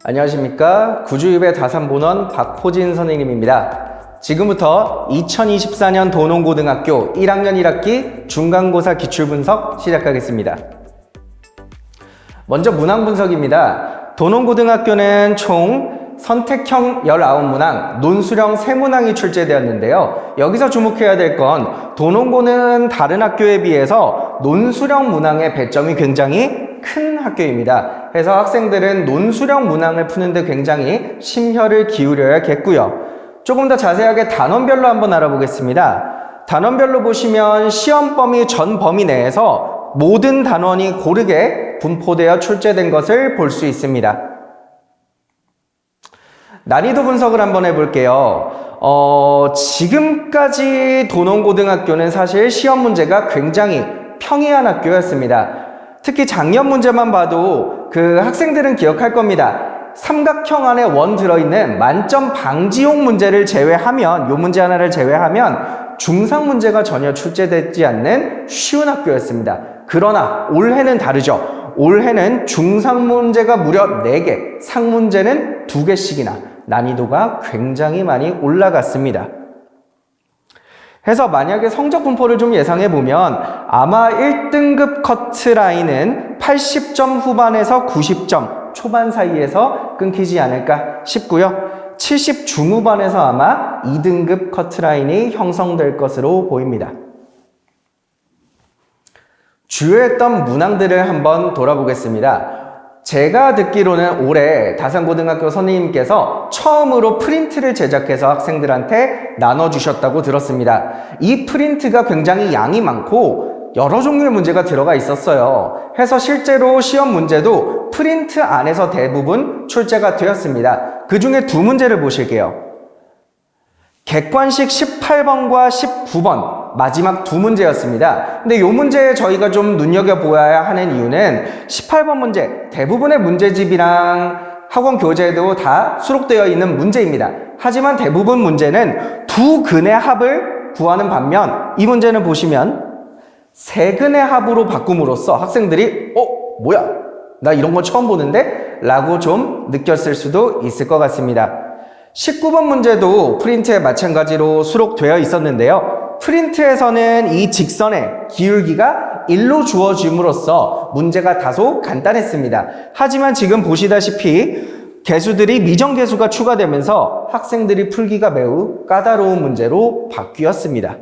안녕하십니까. 구주입의 다산본원 박호진 선생님입니다. 지금부터 2024년 도농고등학교 1학년 1학기 중간고사 기출분석 시작하겠습니다. 먼저 문항 분석입니다. 도농고등학교는 총 선택형 19문항, 논수령 3문항이 출제되었는데요. 여기서 주목해야 될 건 도농고는 다른 학교에 비해서 논수령 문항의 배점이 굉장히 큰 학교입니다. 그래서 학생들은 논수령 문항을 푸는데 굉장히 심혈을 기울여야겠고요. 조금 더 자세하게 단원별로 한번 알아보겠습니다. 단원별로 보시면 시험 범위 전 범위 내에서 모든 단원이 고르게 분포되어 출제된 것을 볼 수 있습니다. 난이도 분석을 한번 해볼게요. 지금까지 도농고등학교는 사실 시험 문제가 굉장히 평이한 학교였습니다. 특히 작년 문제만 봐도 학생들은 기억할 겁니다. 삼각형 안에 원 들어있는 만점 방지용 문제를 제외하면, 요 문제 하나를 제외하면 중상 문제가 전혀 출제되지 않는 쉬운 학교였습니다. 그러나 올해는 다르죠. 올해는 중상 문제가 무려 4개, 상 문제는 2개씩이나 난이도가 굉장히 많이 올라갔습니다. 해서 만약에 성적 분포를 좀 예상해 보면 아마 1등급 커트라인은 80점 후반에서 90점 초반 사이에서 끊기지 않을까 싶고요. 70 중후반에서 아마 2등급 커트라인이 형성될 것으로 보입니다. 주요했던 문항들을 한번 돌아보겠습니다. 제가 듣기로는 올해 다산고등학교 선생님께서 처음으로 프린트를 제작해서 학생들한테 나눠주셨다고 들었습니다. 이 프린트가 굉장히 양이 많고 여러 종류의 문제가 들어가 있었어요. 해서 실제로 시험 문제도 프린트 안에서 대부분 출제가 되었습니다. 그 중에 2문제를 보실게요. 객관식 18번과 19번 마지막 2문제였습니다. 근데 이 문제에 저희가 좀 눈여겨보아야 하는 이유는 18번 문제, 대부분의 문제집이랑 학원 교재에도 다 수록되어 있는 문제입니다. 하지만 대부분 문제는 두 근의 합을 구하는 반면 이 문제는 보시면 세 근의 합으로 바꿈으로써 학생들이 뭐야? 나 이런 거 처음 보는데? 라고 좀 느꼈을 수도 있을 것 같습니다. 19번 문제도 프린트에 마찬가지로 수록되어 있었는데요. 프린트에서는 이 직선의 기울기가 1로 주어짐으로써 문제가 다소 간단했습니다. 하지만 지금 보시다시피 개수들이 미정개수가 추가되면서 학생들이 풀기가 매우 까다로운 문제로 바뀌었습니다.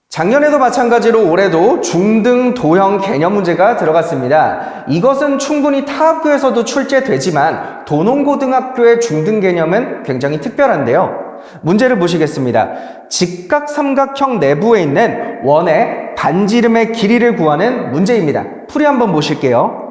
작년에도 마찬가지로 올해도 중등 도형 개념 문제가 들어갔습니다. 이것은 충분히 타 학교에서도 출제되지만 도농고등학교의 중등 개념은 굉장히 특별한데요. 문제를 보시겠습니다. 직각삼각형 내부에 있는 원의 반지름의 길이를 구하는 문제입니다. 풀이 한번 보실게요.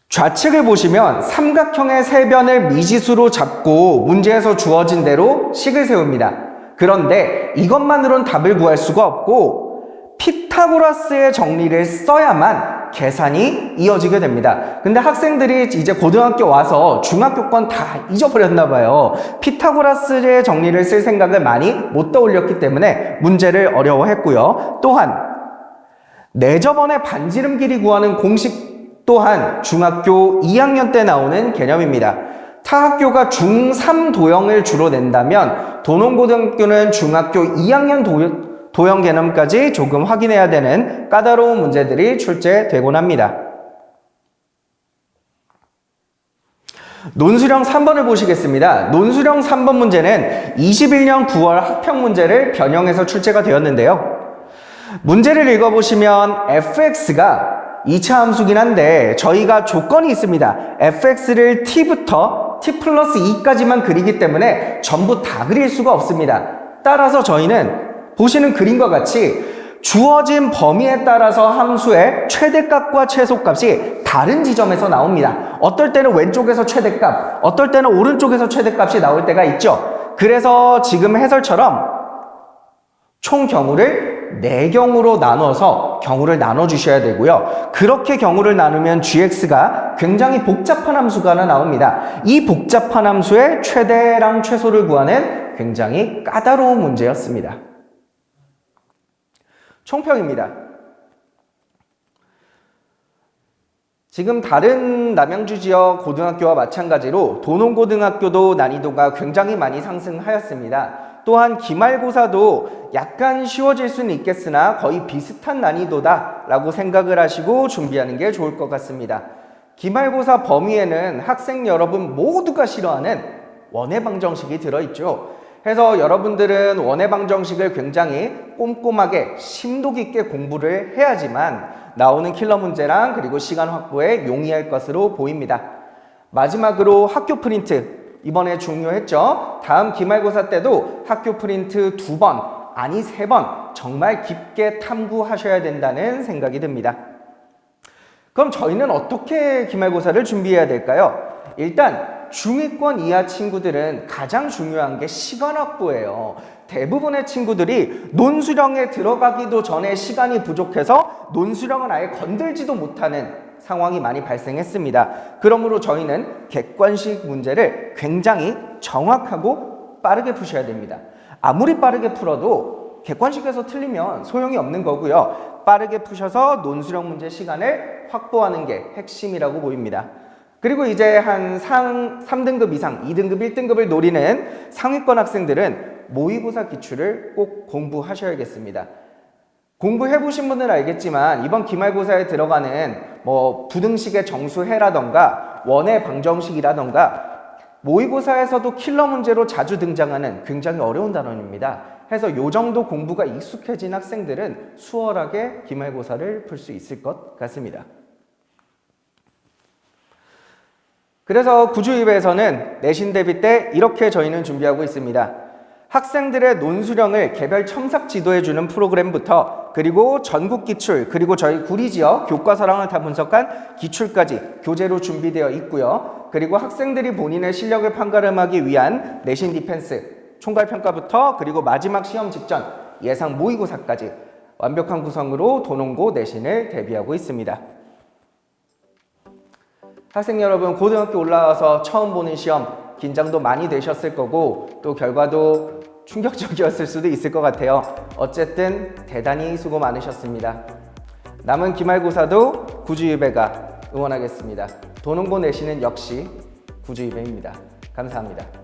좌측을 보시면 삼각형의 세변을 미지수로 잡고 문제에서 주어진 대로 식을 세웁니다. 그런데 이것만으로는 답을 구할 수가 없고 피타고라스의 정리를 써야만 계산이 이어지게 됩니다. 근데 학생들이 이제 고등학교 와서 중학교 건 다 잊어버렸나 봐요. 피타고라스의 정리를 쓸 생각을 많이 못 떠올렸기 때문에 문제를 어려워했고요. 또한 내저번의 반지름 길이 구하는 공식 또한 중학교 2학년 때 나오는 개념입니다. 타 학교가 중3 도형을 주로 낸다면 도농고등학교는 중학교 2학년 도형 개념까지 조금 확인해야 되는 까다로운 문제들이 출제되곤 합니다. 논수령 3번을 보시겠습니다. 논수령 3번 문제는 21년 9월 학평 문제를 변형해서 출제가 되었는데요. 문제를 읽어보시면 fx가 2차 함수긴 한데 저희가 조건이 있습니다. fx를 t부터 t 플러스 2까지만 그리기 때문에 전부 다 그릴 수가 없습니다. 따라서 저희는 보시는 그림과 같이 주어진 범위에 따라서 함수의 최대값과 최소값이 다른 지점에서 나옵니다. 어떨 때는 왼쪽에서 최대값, 어떨 때는 오른쪽에서 최대값이 나올 때가 있죠. 그래서 지금 해설처럼 총 경우를 4경우로 나눠서 경우를 나눠주셔야 되고요. 그렇게 경우를 나누면 gx가 굉장히 복잡한 함수가 하나 나옵니다. 이 복잡한 함수의 최대랑 최소를 구하는 굉장히 까다로운 문제였습니다. 총평입니다. 지금 다른 남양주 지역 고등학교와 마찬가지로 도농고등학교도 난이도가 굉장히 많이 상승하였습니다. 또한 기말고사도 약간 쉬워질 수는 있겠으나 거의 비슷한 난이도다 라고 생각을 하시고 준비하는 게 좋을 것 같습니다. 기말고사 범위에는 학생 여러분 모두가 싫어하는 원해방정식이 들어있죠. 해서 여러분들은 원해방정식을 굉장히 꼼꼼하게 심도 깊게 공부를 해야지만 나오는 킬러 문제랑 그리고 시간 확보에 용이할 것으로 보입니다. 마지막으로 학교 프린트. 이번에 중요했죠. 다음 기말고사 때도 학교 프린트 2번, 아니 3번 정말 깊게 탐구하셔야 된다는 생각이 듭니다. 그럼 저희는 어떻게 기말고사를 준비해야 될까요? 일단 중위권 이하 친구들은 가장 중요한 게 시간 확보예요. 대부분의 친구들이 논수령에 들어가기도 전에 시간이 부족해서 논수령은 아예 건들지도 못하는 상황이 많이 발생했습니다. 그러므로 저희는 객관식 문제를 굉장히 정확하고 빠르게 푸셔야 됩니다. 아무리 빠르게 풀어도 객관식에서 틀리면 소용이 없는 거고요. 빠르게 푸셔서 논수령 문제 시간을 확보하는 게 핵심이라고 보입니다. 그리고 이제 한 3등급 이상, 2등급, 1등급을 노리는 상위권 학생들은 모의고사 기출을 꼭 공부하셔야겠습니다. 공부해보신 분들은 알겠지만 이번 기말고사에 들어가는 부등식의 정수해라던가 원의 방정식이라던가 모의고사에서도 킬러 문제로 자주 등장하는 굉장히 어려운 단원입니다. 해서 이 정도 공부가 익숙해진 학생들은 수월하게 기말고사를 풀 수 있을 것 같습니다. 그래서 구주입에서는 내신 대비 때 이렇게 저희는 준비하고 있습니다. 학생들의 논수령을 개별 첨삭 지도해주는 프로그램부터 그리고 전국 기출 그리고 저희 구리지역 교과서랑을 다 분석한 기출까지 교재로 준비되어 있고요. 그리고 학생들이 본인의 실력을 판가름하기 위한 내신 디펜스 총괄평가부터 그리고 마지막 시험 직전 예상 모의고사까지 완벽한 구성으로 도농고 내신을 대비하고 있습니다. 학생 여러분, 고등학교 올라와서 처음 보는 시험 긴장도 많이 되셨을 거고 또 결과도 충격적이었을 수도 있을 것 같아요. 어쨌든 대단히 수고 많으셨습니다. 남은 기말고사도 구주유배가 응원하겠습니다. 도농고 내신은 역시 구주유배입니다. 감사합니다.